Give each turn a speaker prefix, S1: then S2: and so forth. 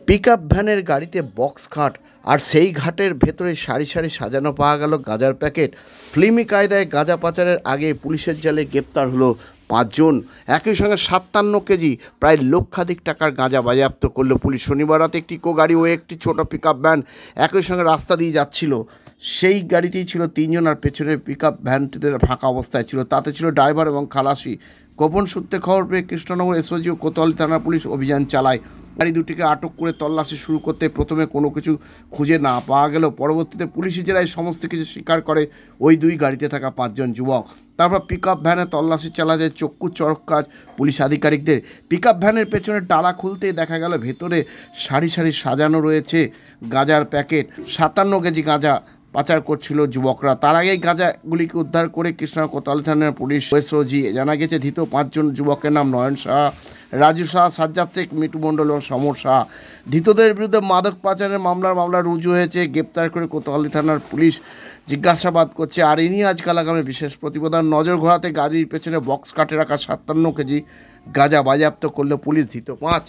S1: Pickup ভ্যানের গাড়িতে box খাট আর সেই ঘাটের ভেতরে সারি সারি সাজানো পাওয়া গেল গাঁজার প্যাকেট। ফিল্মি কায়দায় গাঁজা পাচারের আগে পুলিশের জালে গ্রেপ্তার হলো 5 জন। একই সঙ্গে 57 কেজি প্রায় লক্ষাধিক টাকার গাঁজা বাজেয়াপ্ত করলো পুলিশ। শনিবার রাতে একটি ইকো গাড়ি ও একটি ছোট পিকআপ ভ্যান একই সঙ্গে রাস্তা দিয়ে যাচ্ছিল। সেই গাড়িতেই ছিল 3 জন আর পেছনের পিকআপ ভ্যানটিতে ফাঁকা অবস্থায় ছিল। তাতে ছিল ড্রাইভার এবং খালাসি। গোপন সূত্রে খবর পেয়ে কৃষ্ণনগর এসওজি ও কোতোয়ালি থানার পুলিশ অভিযান চালায়। গাড়ি দুটিকে আটক করে তল্লাশি শুরু করতে প্রথমে কোনো কিছু খুঁজে না পাওয়া গেল। পরবর্তীতে পুলিশ জেরায় সমস্ত কিছু স্বীকার করে ওই দুই গাড়িতে থাকা 5 জন যুবক। তারপর পিকআপ ভ্যানে তল্লাশি চালাতে চক্ষু চড়ক কাজ পুলিশ আধিকারিকদের। পিকআপ ভ্যানের পেছনে ডালা খুলতেই দেখা গেল ভেতরে সারি সারি সাজানো রয়েছে গাঁজার প্যাকেট। 57 কেজি গাঁজা পাচার করছিল যুবকরা। তার আগেই গাঁজাগুলিকে উদ্ধার করে কৃষ্ণনগর কোতোয়ালি থানার পুলিশ এসওজি। জানা গেছে ধৃত 5 জন যুবকের নাম নয়ন সাহা, রাজু সাহা, সাজ্জাদ শেখ, মিটু মণ্ডল এবং সমর সাহা। ধৃতদের বিরুদ্ধে মাদক পাচারের মামলা রুজু হয়েছে। গ্রেপ্তার করে কোতোয়ালি থানার পুলিশ জিজ্ঞাসাবাদ করছে। আর ইনি আজকাল আগামী বিশেষ প্রতিবেদন। নজর ঘোরাতে গাড়ির পেছনে বক্স কাটে রাখা 57 কেজি গাঁজা বাজেয়াপ্ত করলো পুলিশ। ধৃত 5